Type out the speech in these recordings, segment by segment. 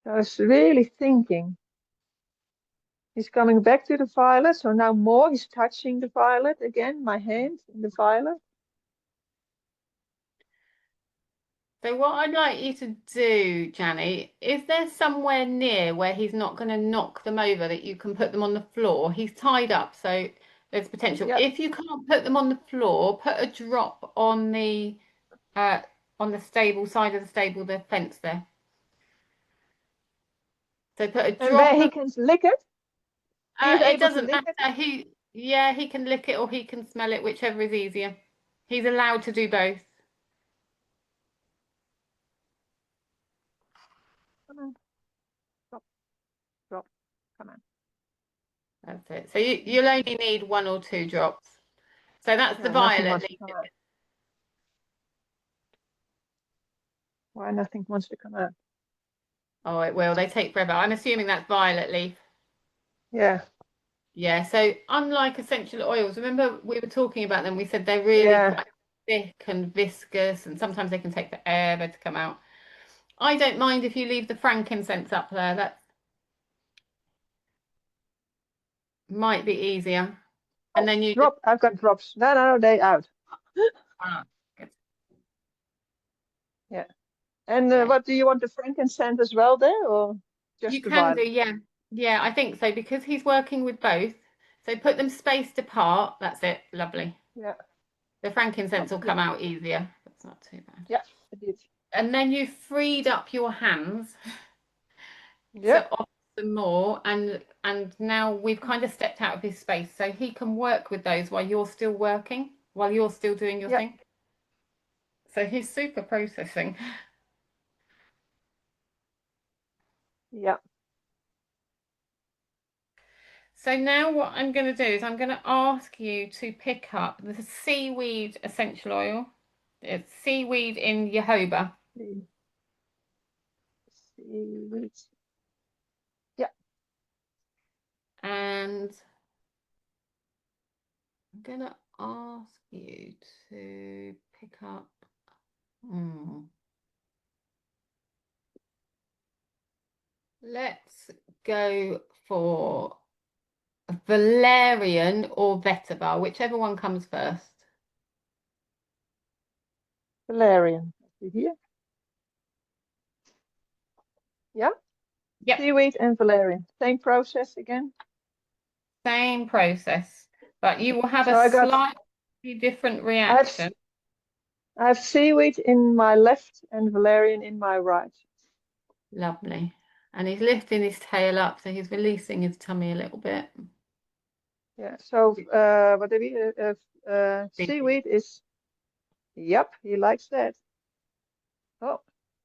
I was really thinking. He's coming back to the violet, so now more he's touching the violet again, my hand in the violet. So what I'd like you to do, Jannie, is there somewhere near where he's not going to knock them over that you can put them on the floor? He's tied up, so there's potential. Yeah, If you can't put them on the floor, put a drop uh on the stable side of the stable, the fence there. So put a and where drop he of can lick it, he is it able to doesn't lick it. matter. He can lick it or he can smell it, whichever is easier. He's allowed to do both. Come on, drop, drop, come on. That's it. So you'll only need one or two drops. So that's the Yeah, nothing violet wants to leaf. come out. Why nothing wants to come out? Oh, it will. They take forever. I'm assuming that's violet leaf. Yeah, Yeah. So unlike essential oils, remember we were talking about them. We said they're really yeah, quite thick and viscous, and sometimes they can take forever to come out. I don't mind if you leave the frankincense up there. That might be easier. And oh, then you just drop. I've got drops. No, no, no, they out. ah, good. Yeah. And Yeah. what do you want, the frankincense as well there, or You just the can do, violet? yeah. Yeah, I think so because he's working with both. So put them spaced apart. That's it. Lovely. Yeah. The Oh, frankincense will yeah, come out easier. That's not too bad. yeah, I did. And then you freed up your hands Yeah, to offer some more, and now we've kind of stepped out of his space, so he can work with those while you're still working, while you're still doing your yeah, thing. So he's super processing. yeah. So now what I'm going to do is I'm going to ask you to pick up the seaweed essential oil. It's seaweed in jojoba. Seaweed. Yeah, And I'm going to ask you to pick up. Hmm, let's go for valerian or vetiver, whichever one comes first. valerian. Here. Yeah, Yep, seaweed and valerian. Same process again. same process, but you will have So a slightly different I have, reaction. I have seaweed in my left and valerian in my right. Lovely. And he's lifting his tail up, so he's releasing his tummy a little bit. Yeah. So, what do we? Seaweed is. Yep, he likes that. Oh,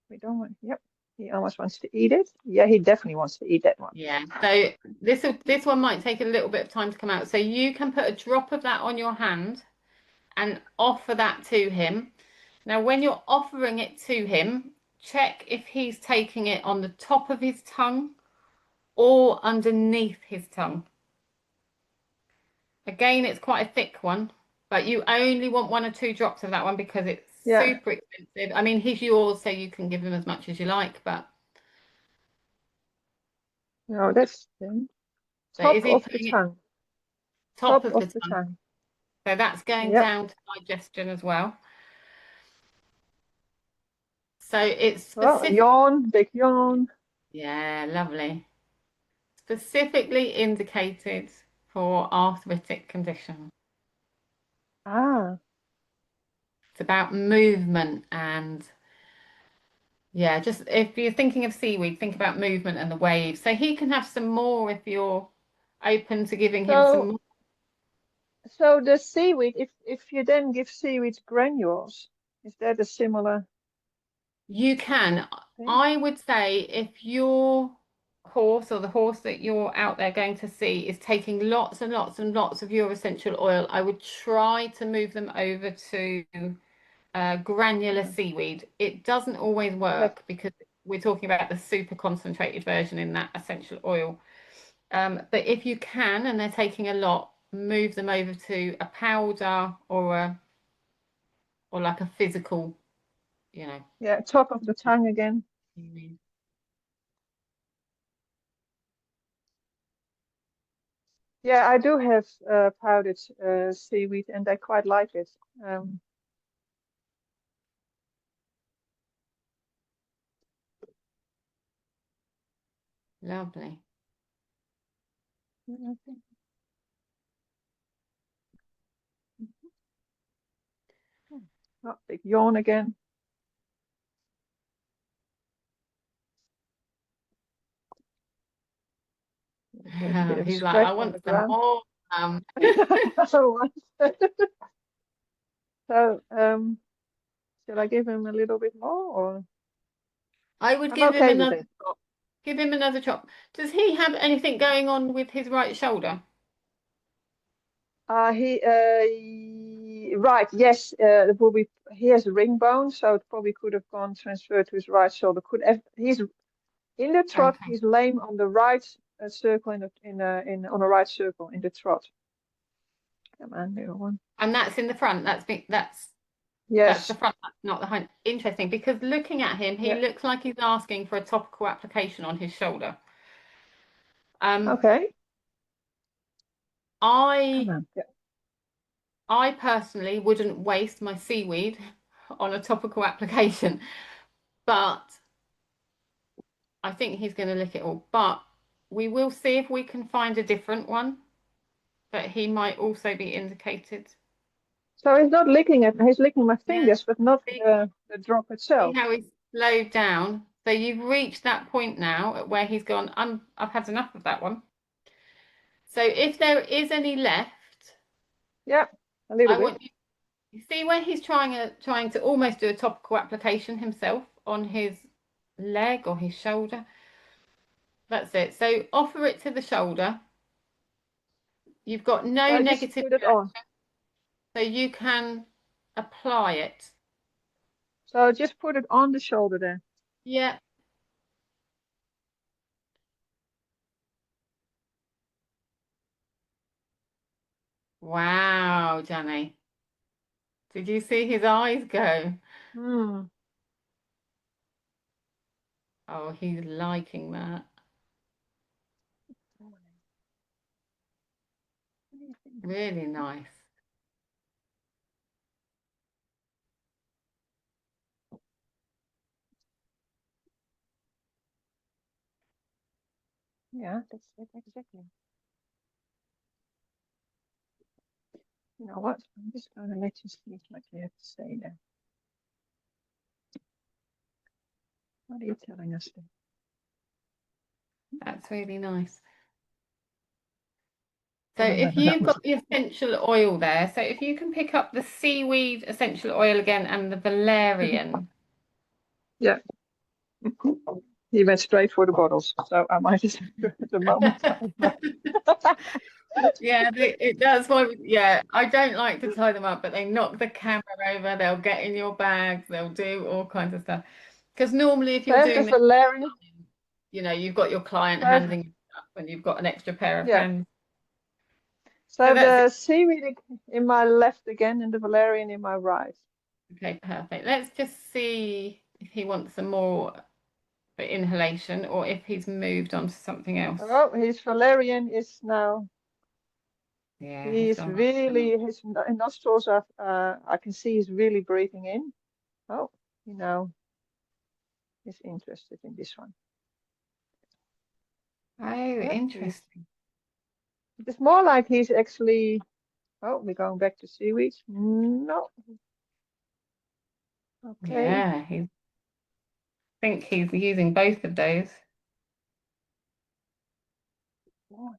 we don't want. Yep, he almost wants to eat it. Yeah, he definitely wants to eat that one. Yeah. So this one might take a little bit of time to come out. So you can put a drop of that on your hand and offer that to him. Now, when you're offering it to him, check if he's taking it on the top of his tongue or underneath his tongue. Again, it's quite a thick one, but you only want one or two drops of that one because it's Yeah. super expensive. I mean, he's yours, so you can give him as much as you like, but No, that's the so top is he of the putting it tongue. top Top of of the the tongue? tongue. So that's going Yep. down to digestion as well. So it's Well, specific. yawn, big yawn. Yeah, lovely. Specifically indicated for arthritic conditions. Ah, It's about movement and yeah, just if you're thinking of seaweed, think about movement and the waves. So he can have some more if you're open to giving him some so more. so the seaweed, if you then give seaweed granules, is that a similar You can. thing? I would say if your horse or the horse that you're out there going to see is taking lots and lots and lots of your essential oil, I would try to move them over to granular Yeah. seaweed. It doesn't always Like, work because we're talking about the super concentrated version in that essential oil. But if you can, and they're taking a lot, move them over to a powder or like a physical, you know. yeah, top of the tongue again. Yeah, I do have powdered seaweed, and I quite like it. Lovely. Oh, big yawn again. There's a bit of a He's like, I scratch on want the some ground. more. So, shall I give him a little bit more, or I would I'm give him okay with another it? chop. Give him another chop. Does he have anything going on with his right shoulder? Right, yes, it will be. He has a ring bone, so it probably could have gone transferred to his right shoulder. He's in the trot. Okay. He's lame on the right circle on the right circle in the trot. Come on, little one. And that's in the front. That's the Yes. front, that's not the hind. Interesting, because looking at him, he Yeah. looks like he's asking for a topical application on his shoulder. Okay. I Come on. Yeah. I personally wouldn't waste my seaweed on a topical application, but I think he's going to lick it all. But we will see if we can find a different one that he might also be indicated. So he's not licking it. He's licking my Yeah. fingers, but not See, the drop see itself. how he's slowed down. So you've reached that point now at where he's gone, I've had enough of that one. So if there is any left, Yeah, a little I bit. want you see where he's trying to almost do a topical application himself on his leg or his shoulder. That's it. So offer it to the shoulder. You've got no So just negative put it on. reaction, so you can apply it. So just put it on the shoulder there. Yeah. Wow, Jannie. Did you see his eyes go? Hmm. Oh, he's liking that. Really nice. Yeah, that's it exactly. You know what? I'm just going to let you see what you have to say there. What are you telling us there? That's really nice. So I don't if know that you've was. got the essential oil there, so if you can pick up the seaweed essential oil again and the valerian. Yeah. He went straight for the bottles, so I might just at the moment. Yeah, that's why. Yeah, I don't like to tie them up, but they knock the camera over. They'll get in your bags. They'll do all kinds of stuff. Because normally, if So you're I have the doing this, valerian. you've got your client So I have, handing you stuff, and you've got an extra pair of yeah. hands. So So that's it. the seaweed in my left again, and the valerian in my right. Okay, perfect. Let's just see if he wants some more for inhalation, or if he's moved on to something else. Oh, his valerian is now. Yeah, he's He's gone. really his nostrils are. I can see he's really breathing in. Oh, you know, he's interested in this one. Oh, Yeah, interesting. it's more like he's actually. Oh, we're going back to seaweed. No. Okay. Yeah, I think he's using both of those. Oh,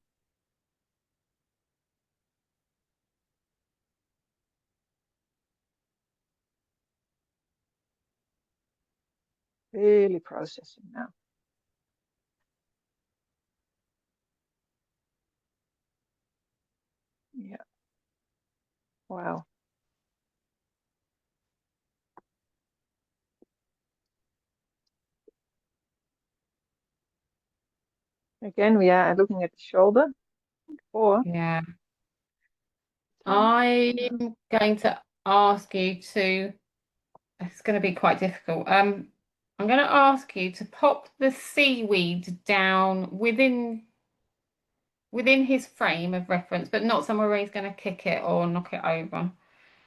really processing now. Yeah. Wow. Again, we are looking at the shoulder. Or Yeah. I'm going to ask you to, it's going to be quite difficult. I'm going to ask you to pop the seaweed down within within his frame of reference, but not somewhere where he's going to kick it or knock it over.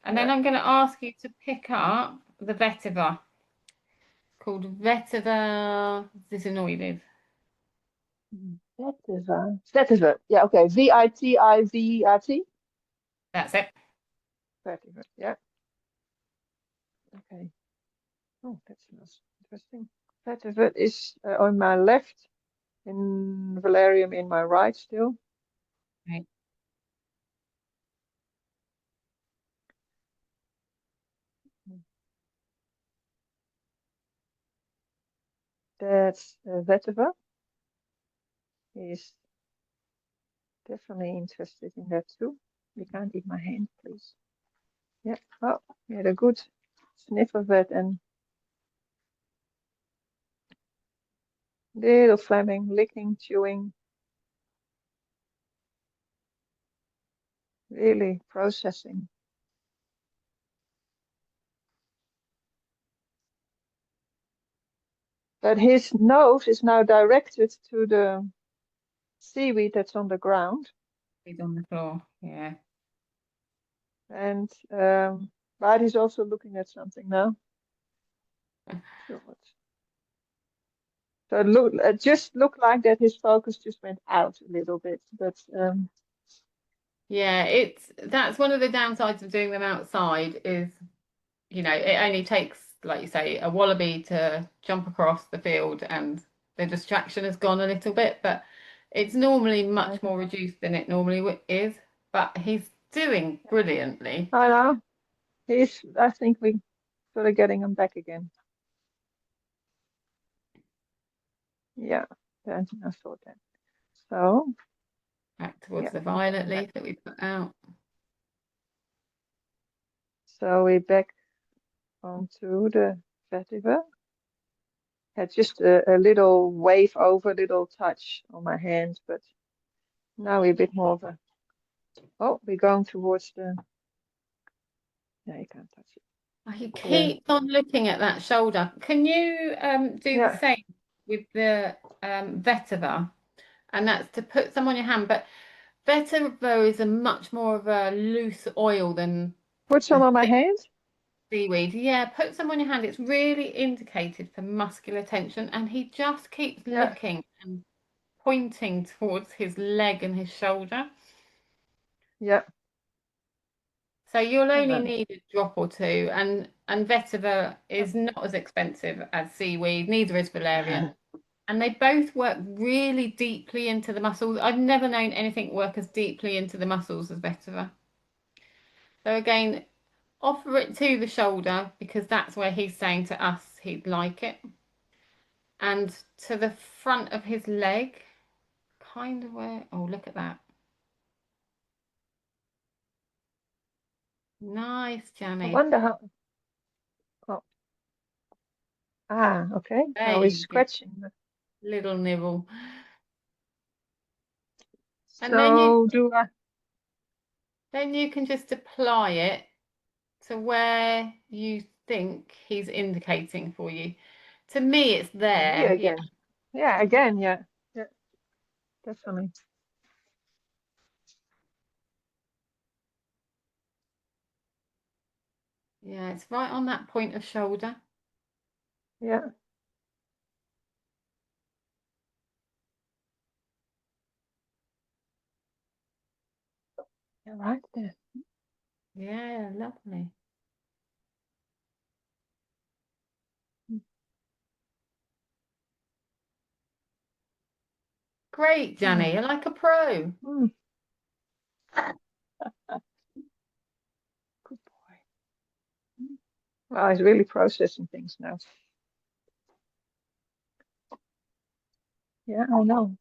And then I'm going to ask you to pick up the vetiver. It's called Vetiver Zizinoides. Vetiver. Vetiver. Yeah, okay. Vitivert. That's it. Vetiver. Yeah. Okay. Oh, that's interesting. Vetiver is on my left, in valerium in my right still. Right. That's vetiver. He's definitely interested in that too. You can't eat my hand, please. Yeah. Oh, he had a good sniff of it and little flamming, licking, chewing. Really processing. But his nose is now directed to the seaweed that's on the ground. He's on the floor. Yeah. And but he's also looking at something now. So it just looked like that his focus just went out a little bit. But yeah, that's one of the downsides of doing them outside is, you know, it only takes, like you say, a wallaby to jump across the field and the distraction has gone a little bit, but it's normally much more reduced than it normally is. But he's doing brilliantly. I know. I think we sort of getting him back again. Yeah, I thought that. So Back towards the violet leaf that we put out. So we're back onto the vetiver. Had just a little wave over, little touch on my hand, but now we're a bit more of a. Oh, we're going towards the. Yeah, you can't touch it. Oh, you keep on looking at that shoulder. Can you do the same with the vetiver? And that's to put some on your hand, but vetiver is a much more of a loose oil than put some on my hand. Seaweed. Yeah, put some on your hand. It's really indicated for muscular tension, and he just keeps looking and pointing towards his leg and his shoulder. Yeah. So you'll only need a drop or two, and vetiver is not as expensive as seaweed, neither is valerian. And they both work really deeply into the muscles. I've never known anything work as deeply into the muscles as vetiver. So again, offer it to the shoulder because that's where he's saying to us he'd like it. And to the front of his leg, kind of where, oh, look at that. Nice, Jannie. I wonder how. Oh. Ah, okay. Now we're scratching. Little nibble. And so then you can just apply it to where you think he's indicating for you. To me, it's there. Again. Yeah, again, yeah. Yeah, definitely. Yeah, it's right on that point of shoulder. Yeah. Yeah, right there. Yeah, lovely. Great, Jannie. You're like a pro. Good boy. Well, he's really processing things now. Yeah, I know.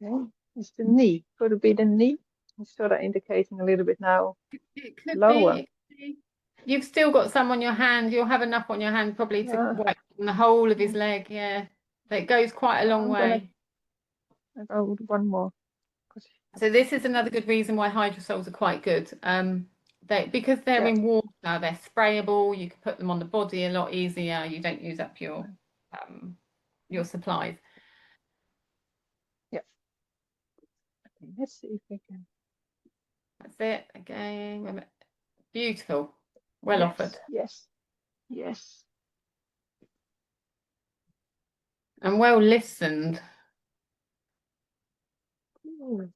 Okay, it's the knee. Could it be the knee? It's sort of indicating a little bit now. It could lower. be. It could be. You've still got some on your hand. You'll have enough on your hand probably to wipe the whole of his leg. Yeah, it goes quite a long way. I'll go with one more. So this is another good reason why hydrosols are quite good. Because they're in water, they're sprayable. You can put them on the body a lot easier. You don't use up your supplies. Yeah. something. Let's see if we can. That's it. Again, beautiful. Well Yes, offered. yes, yes. And well listened. Mm.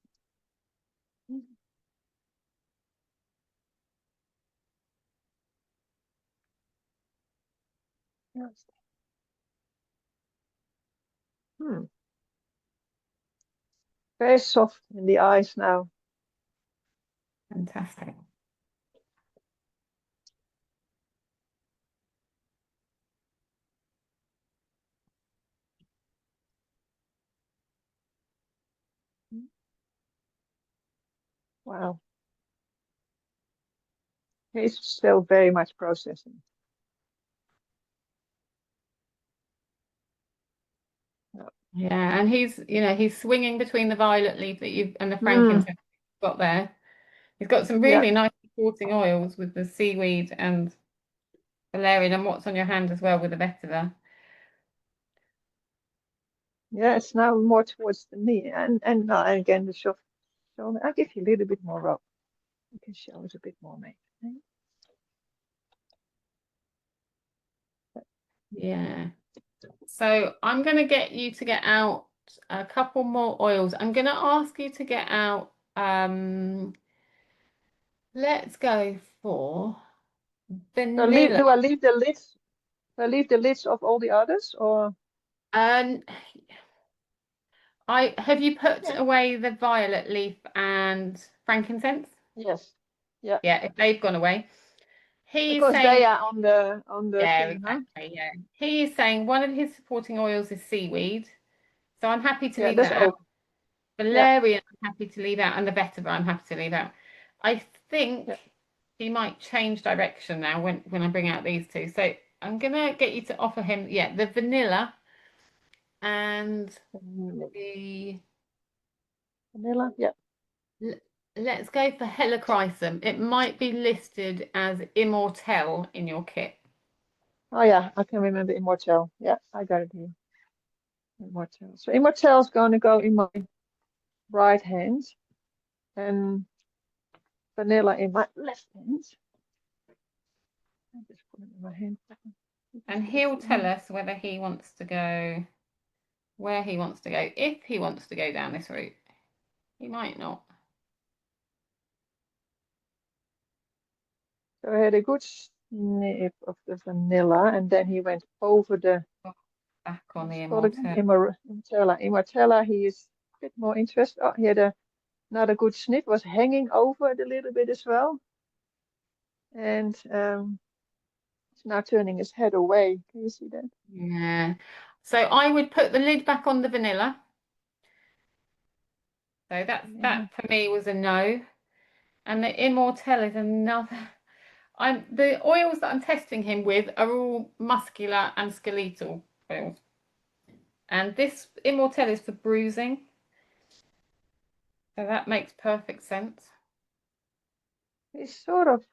Yes. Very soft in the eyes now. Fantastic. Wow. He's still very much processing. Yeah, and he's swinging between the violet leaf that you've and the frankincense you've got there. He's got some really nice supporting oils with the seaweed and valerian, and what's on your hand as well with the vetiver. Yeah, it's now more towards the knee, and again the soft shoulder. I'll give you a little bit more rope. You can show us a bit more, maybe. Yeah. So I'm going to get you to get out a couple more oils. I'm going to ask you to get out. Let's go for vanilla. Do I leave the lids? Do I leave the lids of all the others, or? Have you put Yeah. away the violet leaf and frankincense? Yes. Yeah. Yeah, if they've gone away. He's Because saying, they are on the yeah, thing, huh? exactly, yeah. He's saying one of his supporting oils is seaweed. So I'm happy to Yeah, leave that's that out. open. Valerian, I'm happy to leave out, and the vetiver, I'm happy to leave out. I think he might change direction now when I bring out these two. So I'm gonna get you to offer him, the vanilla and the Vanilla. Yeah. let's go for helichrysum. It might be listed as immortelle in your kit. Oh yeah, I can remember Immortelle. Yeah, I got it here. Immortelle. So Immortelle is going to go in my right hand, and vanilla in my left hand. I just put it in my hand. And he'll tell us whether he wants to go, where he wants to go, if he wants to go down this route. He might not. So I had a good sniff of the vanilla, and then he went over the Back on the Immortella. Immortella, he is a bit more interested. Oh, he had another good sniff, was hanging over it a little bit as well. And he's now turning his head away. Can you see that? Yeah. So I would put the lid back on the vanilla. So that for me was a no. And the Immortelle is another. The oils that I'm testing him with are all muscular and skeletal oils. And this Immortelle is for bruising. So that makes perfect sense. He's sort of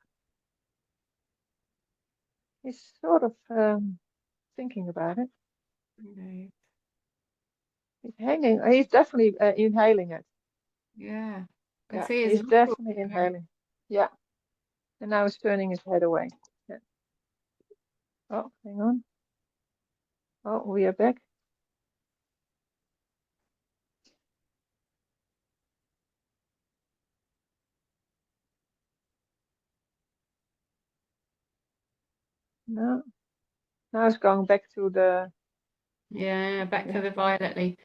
thinking about it. Okay. He's hanging. He's definitely inhaling it. Yeah. Yeah, he's definitely inhaling. Yeah. And now he's turning his head away. Yeah. Oh, hang on. Oh, we are back. No. Now it's going back to the... Yeah, back to the violet leaf.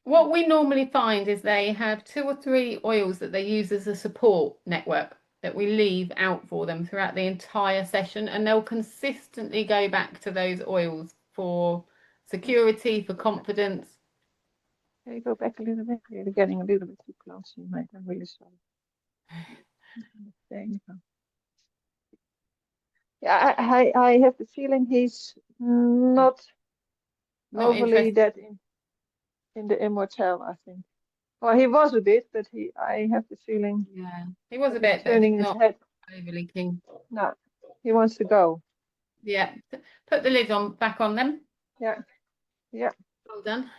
What we normally find is they have 2 or 3 oils that they use as a support network that we leave out for them throughout the entire session, and they'll consistently go back to those oils for security, for confidence. Can you go back a little bit? You're getting a little bit too close, you mate. I'm really sorry. There you go. Yeah, I have the feeling he's not overly interested. that in the Immortelle, I think. Well, he was a bit, but I have the feeling. Yeah, he was a he's bit, but turning he's his not head. overly keen. No, he wants to go. Yeah, put the lid back on them. Yeah, yeah. Well done.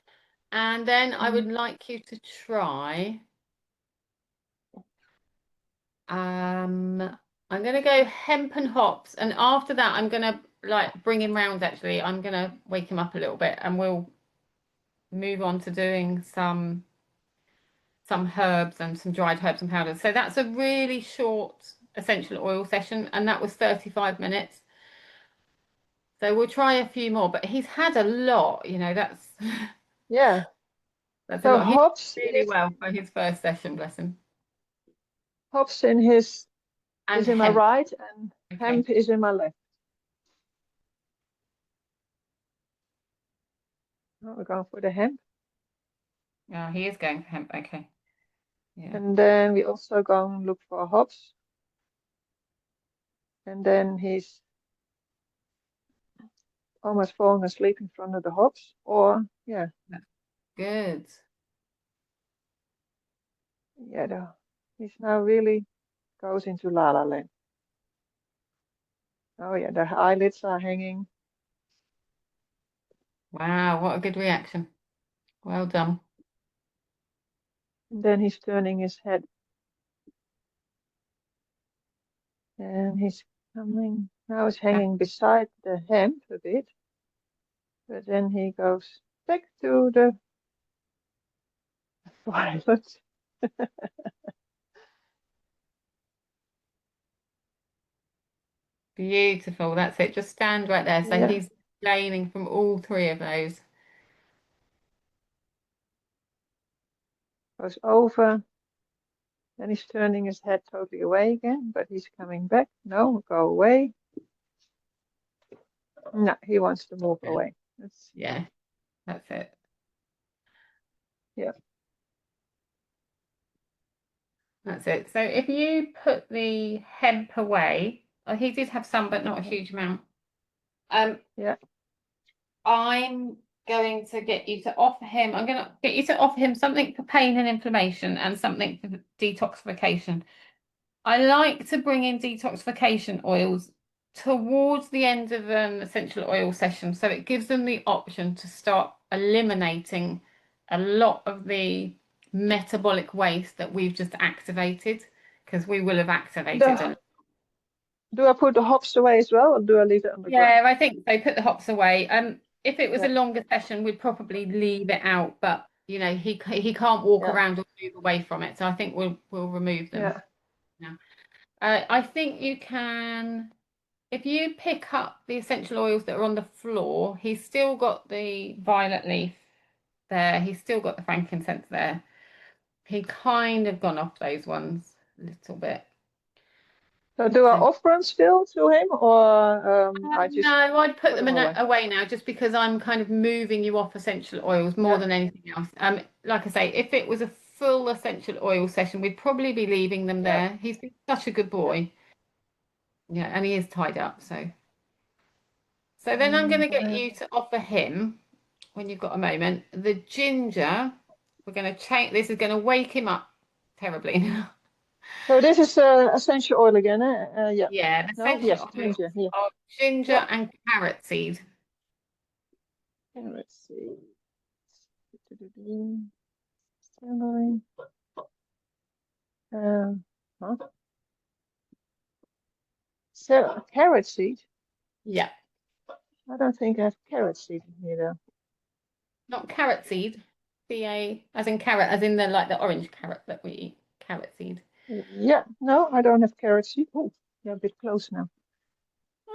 And then I would like you to try I'm going to go hemp and hops, and after that I'm going to like bring him round. Actually, I'm going to wake him up a little bit, and we'll move on to doing some herbs and some dried herbs and powders. So that's a really short essential oil session, and that was 35 minutes. So we'll try a few more, but he's had a lot, you know, that's Yeah. that's a So lot. He's hops really is well for his first session, bless him. hops in his And is in my hemp. right, and Okay. hemp is in my left. Oh, we're going for the hemp. Oh, he is going for hemp. Okay. Yeah. And then we also go and look for hops. And then he's almost falling asleep in front of the hops. Or, yeah. That's good. Yeah, he's now really goes into La La Land. Oh, yeah, the eyelids are hanging. Wow, what a good reaction. Well done. And then he's turning his head. And he's coming. Now he's hanging beside the hemp a bit. But then he goes back to the violet. Beautiful. That's it. Just stand right there. So Yeah, he's gaining from all three of those. goes over. Then he's turning his head totally away again, but he's coming back. No, go away. No, he wants to move away. Yeah, that's it. Yeah. That's it. So if you put the hemp away, oh, he did have some, but not a huge amount. Yeah. I'm going to get you to offer him, I'm going to get you to offer him something for pain and inflammation and something for detoxification. I like to bring in detoxification oils towards the end of an essential oil session, so it gives them the option to start eliminating a lot of the metabolic waste that we've just activated, because we will have activated a lot. Do I put the hops away as well, or do I leave it on the ground? Yeah, I think so. Put the hops away. If it was a Yeah. longer session, we'd probably leave it out, but you know, he can't walk Yeah. around or move away from it, so I think we'll remove them Yeah. now. I think you can, if you pick up the essential oils that are on the floor, he's still got the violet leaf there, he's still got the frankincense there. He kind of gone off those ones a little bit. So do I So offer them still to him, or I just no, I'd put put them them away? away now, just because I'm kind of moving you off essential oils more Yeah. than anything else. Like I say, if it was a full essential oil session, we'd probably be leaving them Yeah. there. He's been such a good boy. Yeah, and he is tied up, so. So then I'm going to get you to offer him, when you've got a moment, the ginger. We're going to change, this is going to wake him up terribly now. So this is essential oil again, eh? Yeah. Yeah, the No. essential Yes. oils Ginger. Yeah. of ginger Yeah. and carrot seed. Let's see. Celery. Huh? So carrot seed. Yeah. I don't think I have carrot seed in here though. Not carrot seed. C-A, as in carrot, as in the like the orange carrot that we eat. Carrot seed. Yeah. No, I don't have carrot seed. Oh, you're a bit close now.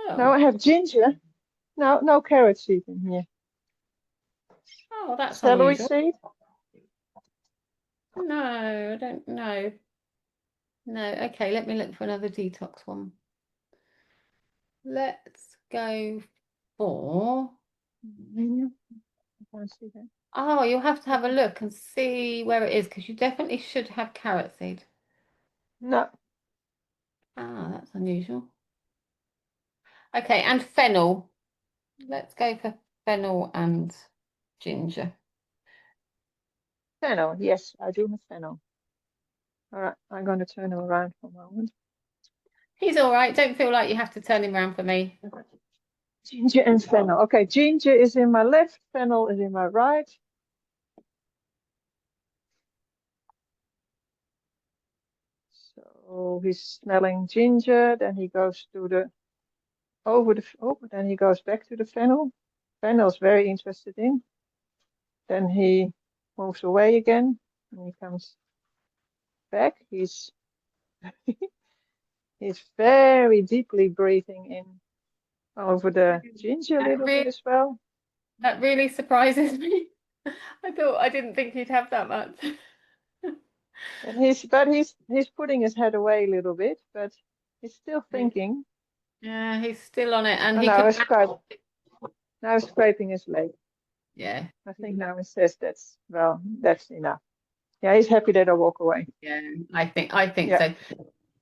No, Oh, I have ginger. No, no carrot seed in here. oh, that's Celery unusual. seed. No, I don't know. No, okay, let me look for another detox one. Let's go for. I can't see that. Oh, you'll have to have a look and see where it is, because you definitely should have carrot seed. No. Ah, that's unusual. Okay, and fennel. Let's go for fennel and ginger. Fennel. Yes, I do have fennel. All right, I'm going to turn him around for a moment. He's all right. Don't feel like you have to turn him around for me. Ginger and fennel. Okay, ginger is in my left, fennel is in my right. So Oh, he's smelling ginger. Then he goes to the then he goes back to the fennel. Fennel's very interested in. Then he moves away again, and he comes back. He's very deeply breathing in over the ginger a little bit as well. That really surprises me. I didn't think he'd have that much. And he's putting his head away a little bit, but he's still thinking. Yeah, he's still on it, and now he's scraping his leg. Yeah, I think now he says that's enough. Yeah, he's happy that I walk away. Yeah, I think so.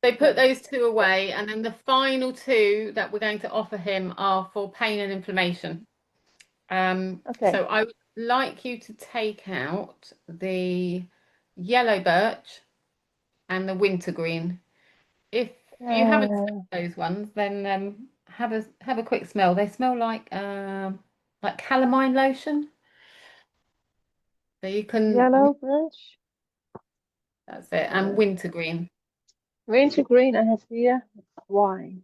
They put those two away, and then the final two that we're going to offer him are for pain and inflammation. Okay. So I would like you to take out the yellow birch and the wintergreen. If you haven't smelled those ones, then have a quick smell. They smell like calamine lotion. So you can Yellow birch. That's it, and wintergreen. Wintergreen I have here. Why?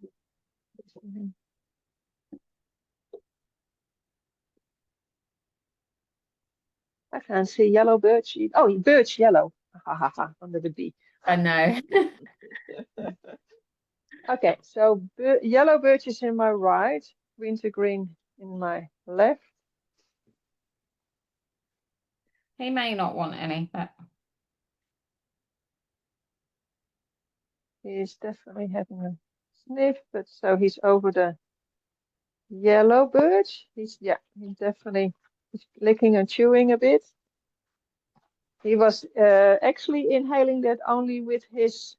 I can't see yellow birch. Oh, birch yellow. Ha ha ha, under the B. I know. Okay, so yellow birch is in my right, wintergreen in my left. He may not want any, but he's definitely having a sniff, but so he's over the yellow birch. He's definitely licking and chewing a bit. He was actually inhaling that only with his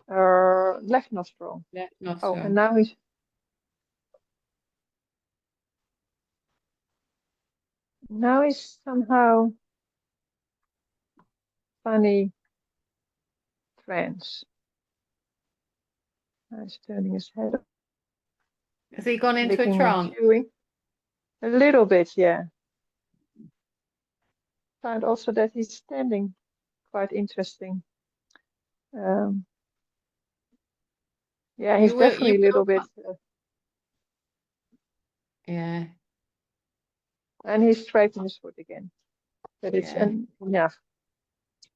left nostril. Left nostril. Oh, and now he's somehow funny trance. He's turning his head. Has he gone into a trance? A little bit, yeah. Found also that he's standing quite interesting. Yeah, he's definitely a little bit. Yeah. And he's scraping his foot again. But it's enough.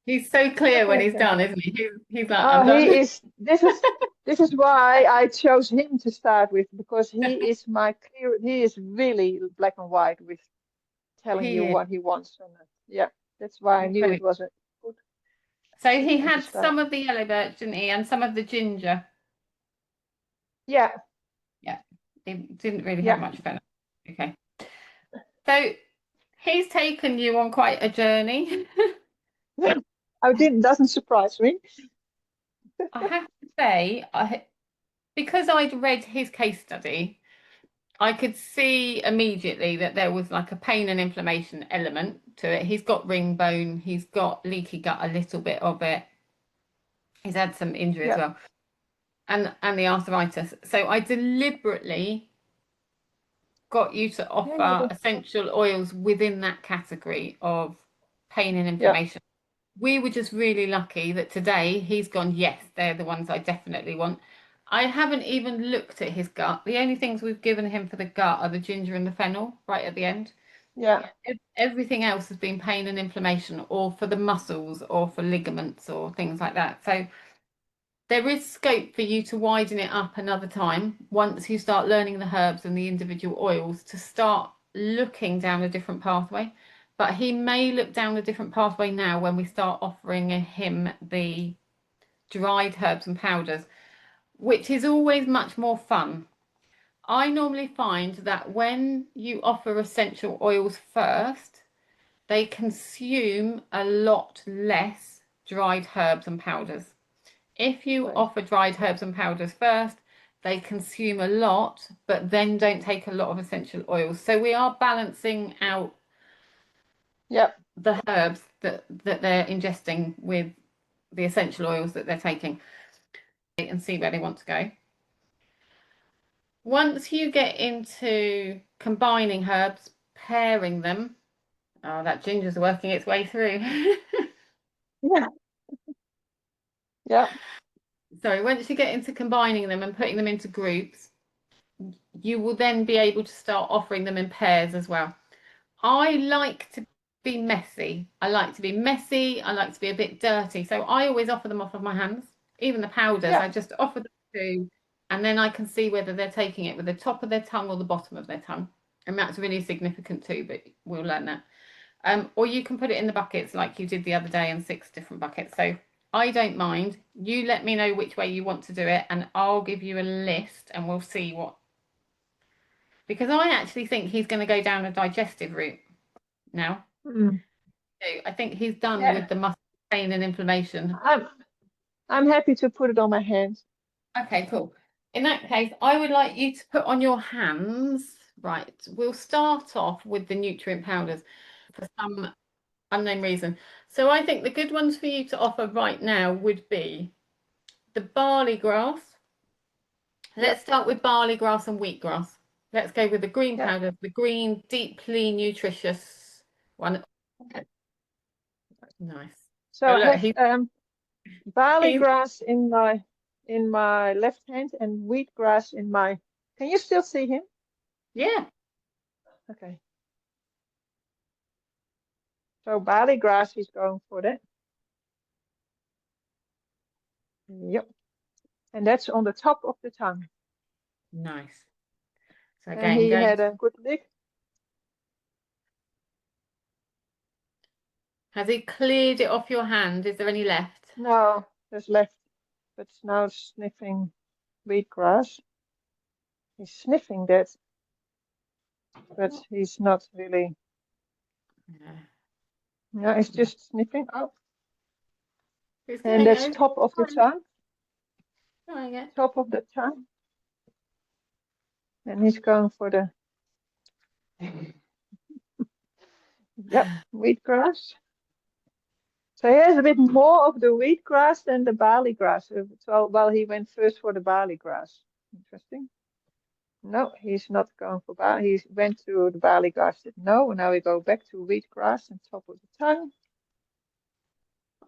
He's so clear when he's done, isn't he? He's like, oh, I'm done. he is. This is why I chose him to start with, because he is he is really black and white with telling you what he wants. And yeah, that's why I knew it was a good. So he had some of the yellow birch, didn't he, and some of the ginger. Yeah. Yeah. He didn't really have much fun. Okay. So he's taken you on quite a journey. Doesn't surprise me. I have to say, because I'd read his case study, I could see immediately that there was like a pain and inflammation element to it. He's got ring bone, he's got leaky gut, a little bit of it. He's had some injury as well, and the arthritis. So I deliberately got you to offer essential oils within that category of pain and inflammation. We were just really lucky that today he's gone, yes, they're the ones I definitely want. I haven't even looked at his gut. The only things we've given him for the gut are the ginger and the fennel right at the end. Yeah. Everything else has been pain and inflammation, or for the muscles, or for ligaments, or things like that. So there is scope for you to widen it up another time once you start learning the herbs and the individual oils, to start looking down a different pathway. But he may look down a different pathway now when we start offering him the dried herbs and powders, which is always much more fun. I normally find that when you offer essential oils first, they consume a lot less dried herbs and powders. If you offer dried herbs and powders first, they consume a lot, but then don't take a lot of essential oils. So we are balancing out the herbs that they're ingesting with the essential oils that they're taking, and see where they want to go. Once you get into combining herbs, pairing them, oh, that ginger's working its way through. Yeah. sorry, once you get into combining them and putting them into groups, you will then be able to start offering them in pairs as well. I like to be messy. I like to be messy. I like to be a bit dirty. So I always offer them off of my hands. Even the powders, Yeah. I just offer them to, and then I can see whether they're taking it with the top of their tongue or the bottom of their tongue. And that's really significant too, but we'll learn that. Or you can put it in the buckets like you did the other day in 6 different buckets. So I don't mind. You let me know which way you want to do it, and I'll give you a list and we'll see what. Because I actually think he's going to go down a digestive route now. Mm. So I think he's done Yeah. with the muscle pain and inflammation. I'm happy to put it on my hands. Okay, cool. In that case, I would like you to put on your hands. Right, we'll start off with the nutrient powders for some unknown reason. So I think the good ones for you to offer right now would be the barley grass. Let's start with barley grass and wheatgrass. Let's go with the green powder, the green, deeply nutritious one. Nice. So I have barley grass in my left hand and wheatgrass in my. Can you still see him? Yeah. Okay. So barley grass, he's going for that. Yep. And that's on the top of the tongue. Nice. So And again, he had a good lick. Has he cleared it off your hand? Is there any left? No, there's left. But now sniffing wheatgrass. He's sniffing that, but he's not really. No, he's just sniffing. Oh. And that's top of the tongue. Top of the tongue. And he's going for the wheatgrass. So he has a bit more of the wheatgrass than the barley grass. So, well, he went first for the barley grass. Interesting. No, he's not going for barley. He went to the barley grass. No, now we go back to wheatgrass and top of the tongue.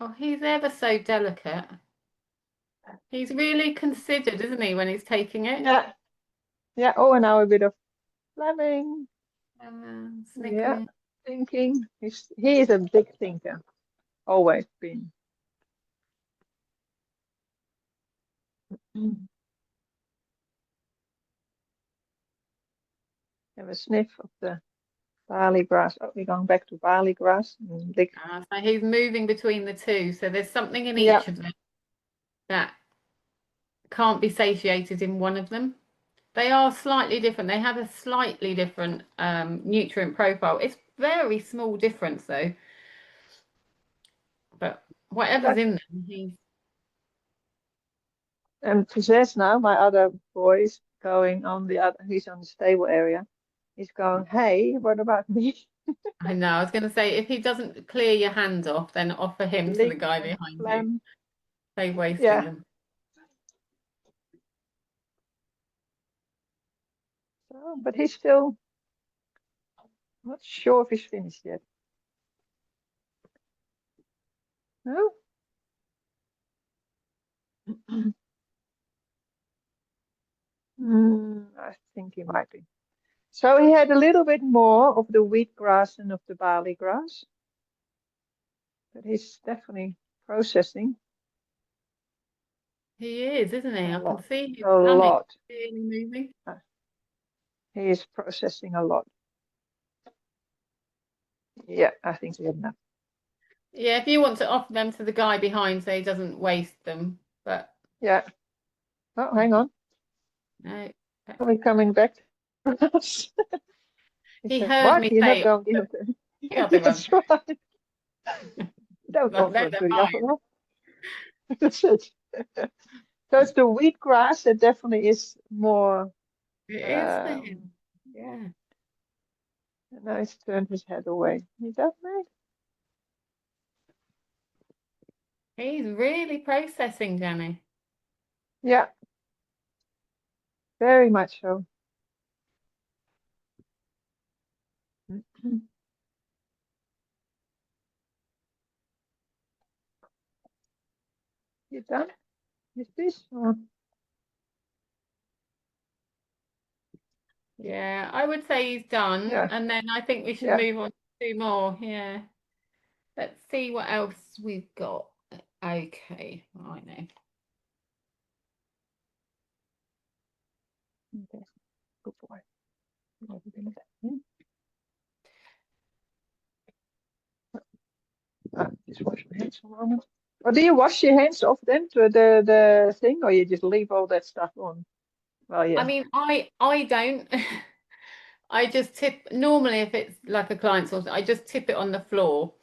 Oh, he's ever so delicate. He's really considered, isn't he, when he's taking it? Yeah. Yeah. Oh, and now a bit of Fleming. Yeah. Thinking. He is a big thinker. Always been. Have a sniff of the barley grass. Oh, we're going back to barley grass. So he's moving between the two. So there's something in each of them that can't be satiated in one of them. They are slightly different. They have a slightly different nutrient profile. It's very small difference though. But whatever's in them, he's. And Possess now, my other boy, is going on the other. He's on the stable area. He's going, hey, what about me? I know. I was going to say, if he doesn't clear your hands off, then offer him to the guy behind you. Save wasting them. So, but he's still not sure if he's finished yet. No? I think he might be. So he had a little bit more of the wheatgrass and of the barley grass. But he's definitely processing. He is, isn't he? I can see his tummy really moving. He is processing a lot. Yeah, I think we have enough. Yeah, if you want to offer them to the guy behind so he doesn't waste them, but yeah. Oh, hang on. No. Are we coming back to us? He heard me say Not going That's right. Don't offer to the other one. That's it. So it's the wheatgrass that definitely is more. It is for him. Yeah. And now he's turned his head away. He does that. He's really processing, Jannie. Yeah. Very much so. You done? Is this? Yeah, I would say he's done. Yeah. And then I think we should Yeah. move on to 2 more. Yeah. Let's see what else we've got. Okay, I know. Okay. Good boy. Just wash my hands for a moment. Or do you wash your hands off then to the thing, or you just leave all that stuff on? Well, yeah. I mean, I don't. I just tip normally if it's like a client's or I just tip it on the floor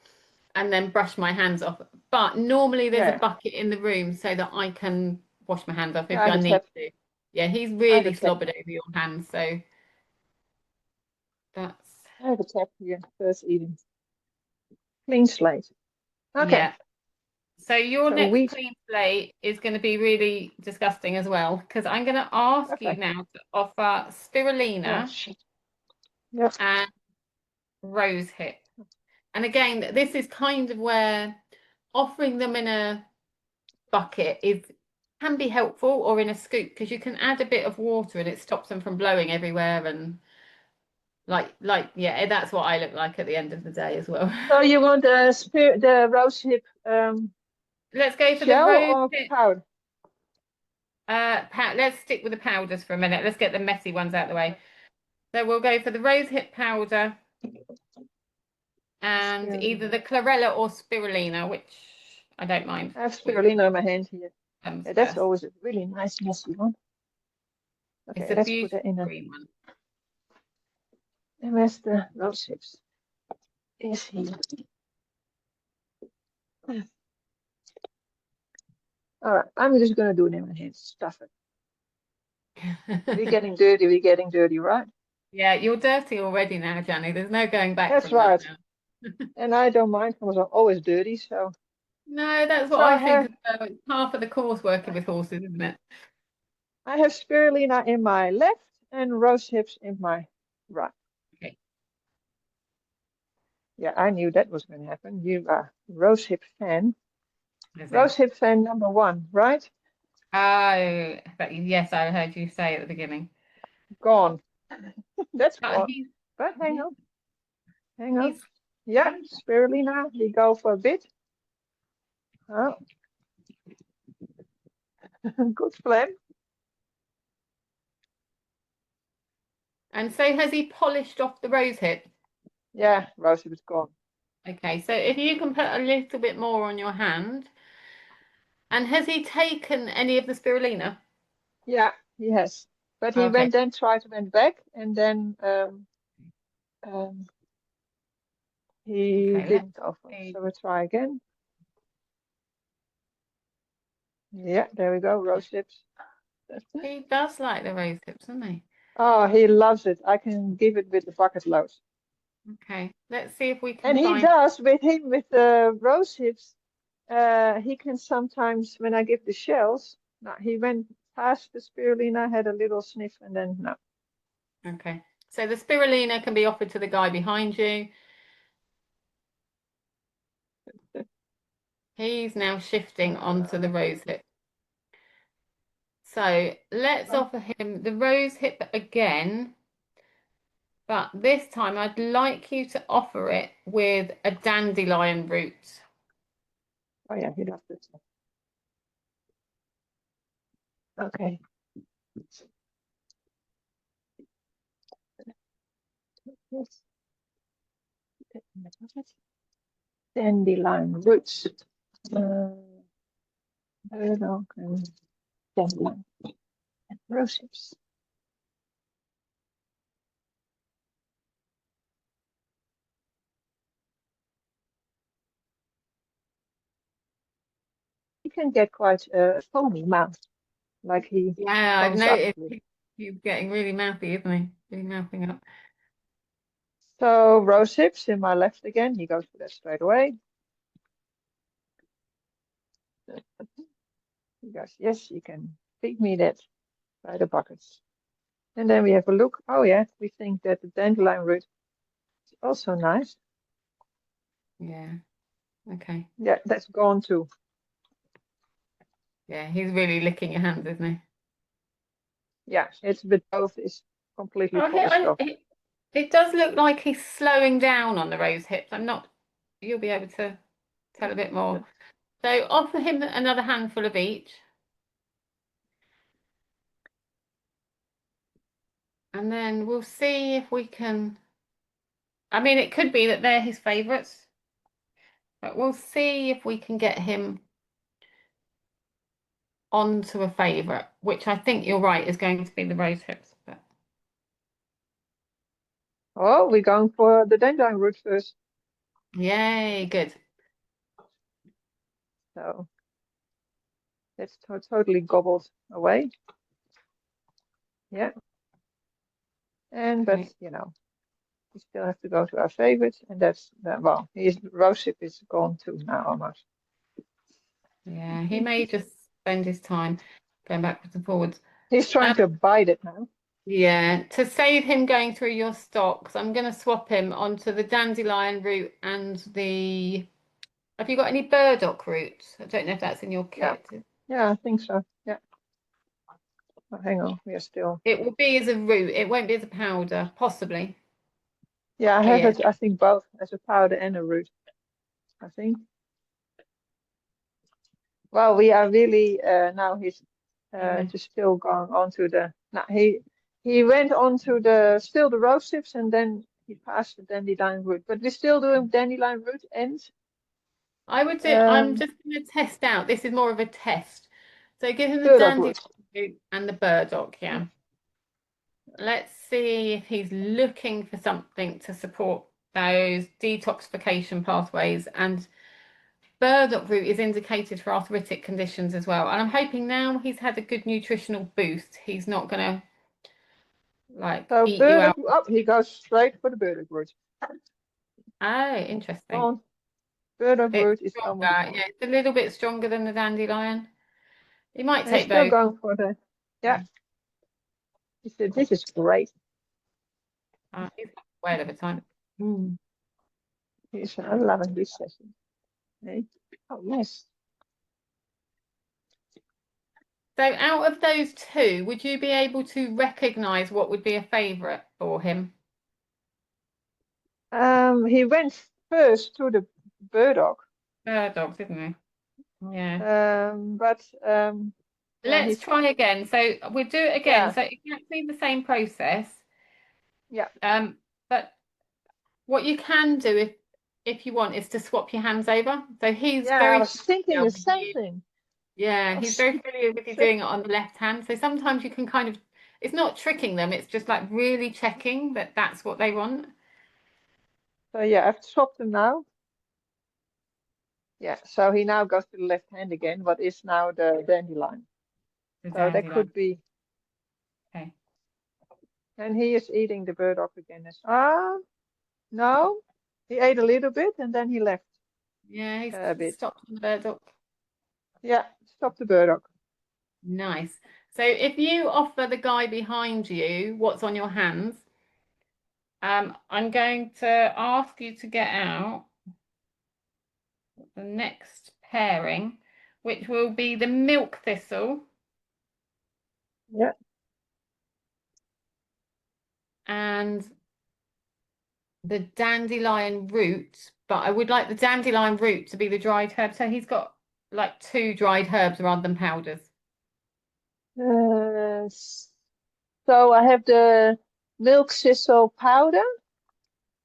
and then brush my hands off. But normally there's a Yeah. bucket in the room so that I can wash my hands off Yeah, if I have I a need tap. to. Yeah, he's I have a really tap. slobbered over your hands, so that's I have a tap here. First eating. Clean slate. Okay. yeah. So your So next wheat. clean slate is going to be really disgusting as well, because I'm going to ask you Okay. now to offer Oh spirulina shit. Yeah. and rosehip. And again, this is kind of where offering them in a bucket can be helpful, or in a scoop, because you can add a bit of water and it stops them from blowing everywhere. And yeah, that's what I look like at the end of the day as well. So you want the rosehip Let's go for the shell rose or hip. powder? Let's stick with the powders for a minute. Let's get the messy ones out of the way. So we'll go for the rose hip powder and either the chlorella or spirulina, which I don't mind. I have spirulina in my hand here. Comes Yeah, that's first. always a really nice messy one. It's Okay, a let's put beautiful it in a. green one. And where's the rosehips? Is here. All right, I'm just gonna do it in my hands. Stuff it. We're getting dirty. We're getting dirty, right? Yeah, you're dirty already now, Jannie. There's no going back That's from that right. now. And I don't mind because I'm always dirty. So, No, that's what so I I think have as well. It's half of the course working with horses, isn't it? spirulina in my left and rosehips in my right. Okay. Yeah, I knew that was going to happen. You are rosehip fan. As in, Rosehip fan number 1, right? oh, but yes, I heard you say at the beginning. Gone. That's But gone. But hang on. Hang on. he's Yeah, spirulina. We go for a bit. Oh, good plan. and so has he polished off the rose hip? Yeah, rosehip is gone. Okay, so if you can put a little bit more on your hand. And has he taken any of the spirulina? Yeah, he has. But he Okay, went back, and then he okay, let's didn't go for it. see. So we'll try again. Yeah, there we go, rosehips. He does like the rose hips, doesn't he? Oh, he loves it. I can give it with the bucket load. Okay, let's see if we can And he find. does with the rosehips. He can sometimes, when I give the shells, no, he went past the spirulina, had a little sniff, and then no. Okay, so the spirulina can be offered to the guy behind you. He's now shifting onto the rose hip. So let's offer him the rose hip again, but this time I'd like you to offer it with a dandelion root. Oh yeah, he does this. Okay. Yes. Dandelion roots. Burdock and dandelion and rosehips. He can get quite a foamy mouth, like he Yeah, I've foams up noticed with. he's getting really mouthy, isn't he? Really mouthing up. So rosehips in my left again. He goes for that straight away. He goes, yes, you can feed me that by the buckets. And then we have a look. Oh yeah, we think that the dandelion root is also nice. Yeah. Okay. Yeah, that's gone too. Yeah, he's really licking your hands, isn't he? Yeah, it's both is completely Oh, polished off. it does look like he's slowing down on the rose hips. I'm not, you'll be able to tell a bit more. So offer him another handful of each. And then we'll see if we can, I mean, it could be that they're his favourites, but we'll see if we can get him onto a favourite, which I think you're right is going to be the rose hips. But Oh, we're going for the dandelion root first. yay, good. So it's totally gobbled away. Yeah. And but Okay. you know, we still have to go to our favorites, and that's well, his rose hip is gone too now almost. Yeah, he may just spend his time going backwards and forwards. He's trying to bite it now. Yeah, to save him going through your stocks, I'm going to swap him onto the dandelion root and the. Have you got any burdock roots? I don't know if that's in your Yeah. kit. Yeah, I think so. Yeah. Oh, hang on, we are still. It will be as a root. It won't be as a powder, possibly. Yeah, I Oh have yeah. it. I think both as a powder and a root. I think. Well, we are really now he's just still going on to the. Now he went on to the still the rose tips and then he passed the dandelion root, but we're still doing dandelion root and I would do. I'm just going to test out. This is more of a test. So give him the burdock dandelion root. root and the burdock. Yeah. Yeah. Let's see if he's looking for something to support those detoxification pathways. And burdock root is indicated for arthritic conditions as well. And I'm hoping now he's had a good nutritional boost, he's not going to like So eat you burdock out. up, he goes straight for the burdock root. Oh, interesting. Gone. Burdock It's root is almost stronger. gone. Yeah, it's a little bit stronger than the dandelion. He might And he's take still both. going for the. Yeah. He said, "This is great." He's well over time. Mm. He's loving this session. Hey. Oh yes. So out of those two, would you be able to recognize what would be a favorite for him? He went first to the burdock. Burdock, didn't he? Yeah. But yeah, Let's try again. So we'll do it again. yeah, So exactly the same process. yeah, But what you can do if you want is to swap your hands over. So he's yeah. I very was thinking familiar the with same you. thing. Yeah, I he's was very familiar with you doing it on the left hand. So sometimes you can kind of, it's not tricking them. It's just like really checking that that's what they want. So yeah, I've swapped him now. Yeah, so he now goes to the left hand again. What is now the dandelion? The So that dandelion. could be. Okay. And he is eating the burdock again. No, he ate a little bit and then he left Yeah, a he's bit. stopped on the burdock. Yeah, stop the burdock. Nice. So if you offer the guy behind you what's on your hands, I'm going to ask you to get out the next pairing, which will be the milk thistle. Yeah. And the dandelion root, but I would like the dandelion root to be the dried herb. So he's got like two dried herbs rather than powders. So I have the milk thistle powder.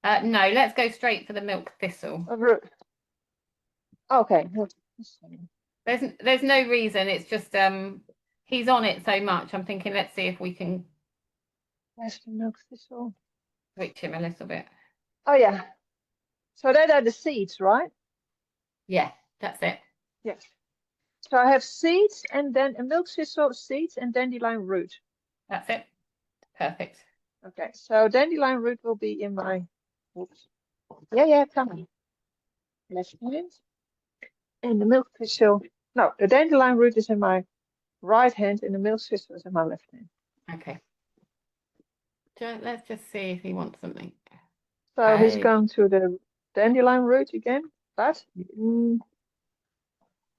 No, let's go straight for the milk thistle. Okay. There's no reason. It's just he's on it so much. I'm thinking let's see if we can Where's the milk thistle? switch him a little bit. Oh yeah. So that are the seeds, right? Yeah, that's it. Yes. So I have seeds and then a milk thistle, seeds and dandelion root. That's it. Perfect. Okay. So dandelion root will be in my. Oops. Yeah, come on. Left hand. And the milk thistle. No, the dandelion root is in my right hand and the milk thistle is in my left hand. Okay. Let's just see if he wants something. So he's going to the dandelion root again, but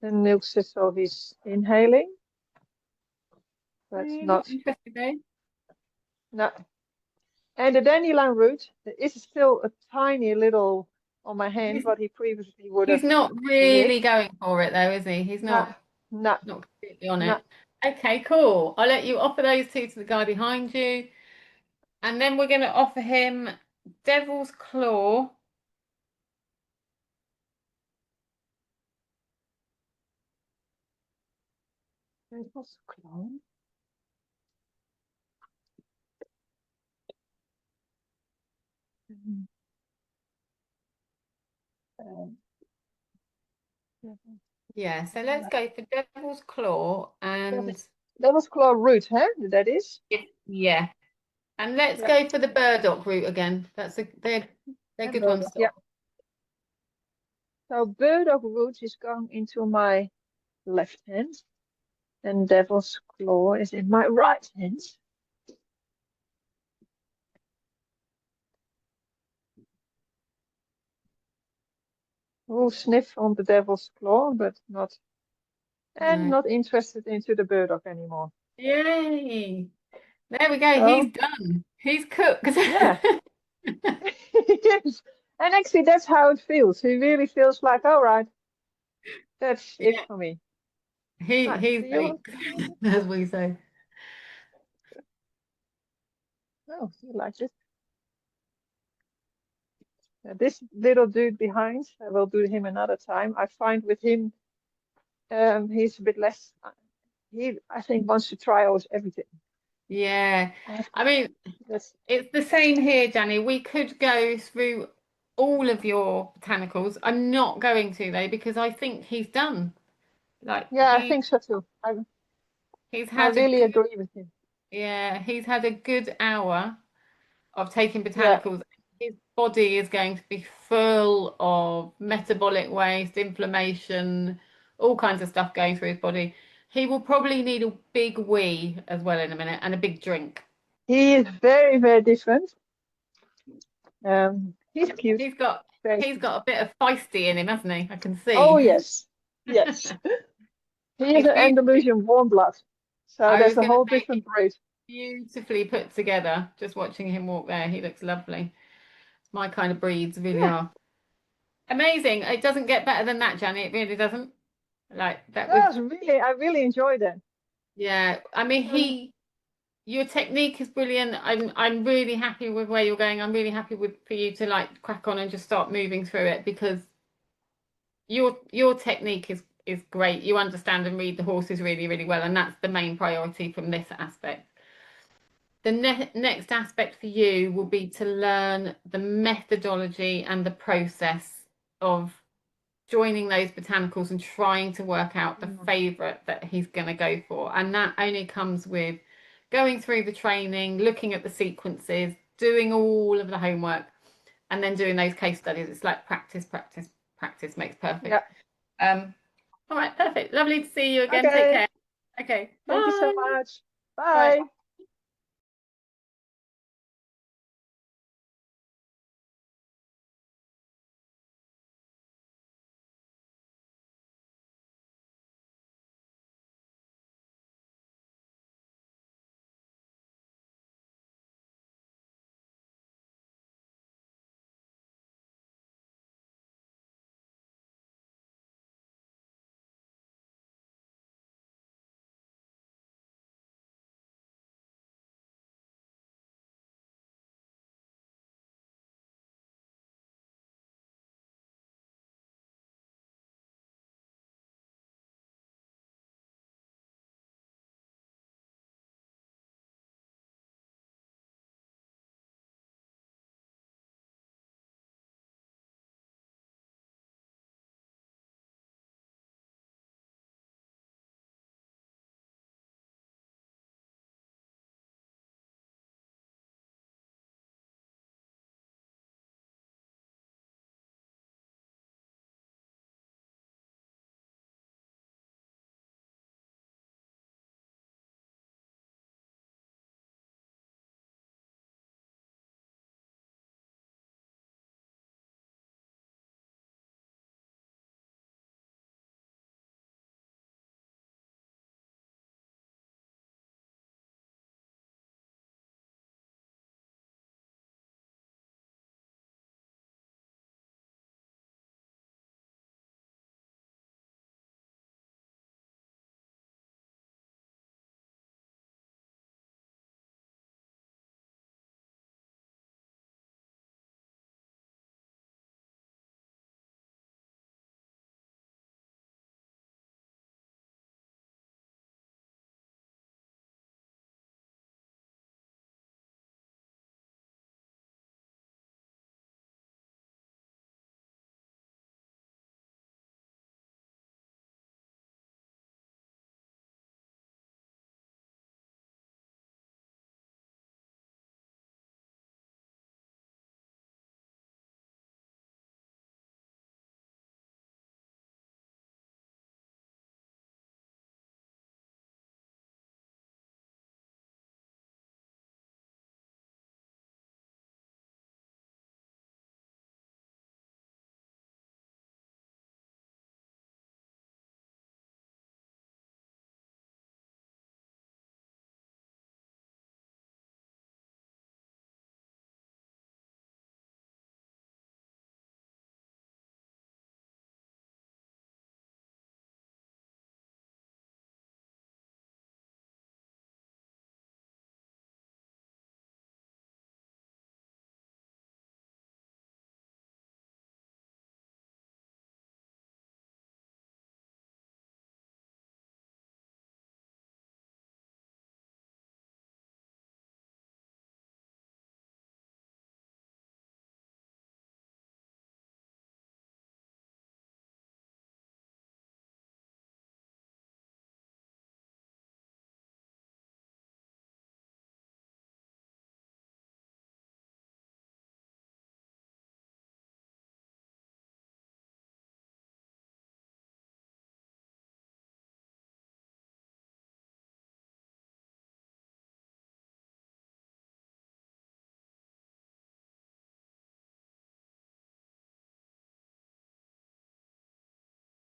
The milk so he's inhaling. That's not interesting though. no. And the dandelion root, there is still a tiny little on my hand, what he previously would have He's not really licked. going for it though, is he? He's No, no, not completely on no. it. Okay, cool. I'll let you offer those two to the guy behind you. And then we're going to offer him Devil's Claw. Devil's Claw. Yeah, so let's go for Devil's Claw and Devil's Claw root, huh? That is? yeah. And let's go for the burdock root again. They're good ones. Yeah. So burdock root is going into my left hand, and Devil's Claw is in my right hand. We'll sniff on the Devil's Claw, but not interested into the burdock anymore. Yay! There we go. So, he's done. He's cooked. Yeah. Yes. And actually, that's how it feels. He really feels like, all right, that's it for me. He's baked, as we say. Oh, you like it? This little dude behind, I will do him another time. I find with him, he's a bit less. I think, wants to try almost everything. Yeah, I mean, it's the same here, Jannie. We could go through all of your botanicals. I'm not going to though, because I think he's done. Like, yeah, I think so too. I really agree with him. Yeah, he's had a good hour of taking botanicals. His body is going to be full of metabolic waste, inflammation, all kinds of stuff going through his body. He will probably need a big wee as well in a minute and a big drink. He is very, very different. He's cute. He's got a bit of feisty in him, hasn't he? I can see. Oh yes, yes. He is an Andalusian warm blood, so there's a whole different breed. Beautifully put together. Just watching him walk there, he looks lovely. My kind of breeds really are. Amazing. It doesn't get better than that, Jannie. It really doesn't. Like that was really, I really enjoyed it. Yeah, I mean your technique is brilliant. I'm really happy with where you're going. I'm really happy for you to like crack on and just start moving through it, because your technique is great. You understand and read the horses really, really well, and that's the main priority from this aspect. The next aspect for you will be to learn the methodology and the process of joining those botanicals and trying to work out the favorite that he's going to go for. And that only comes with going through the training, looking at the sequences, doing all of the homework, and then doing those case studies. It's like practice, practice, practice makes perfect. All right, perfect. Lovely to see you again. Take care. Okay. Thank you so much. Bye.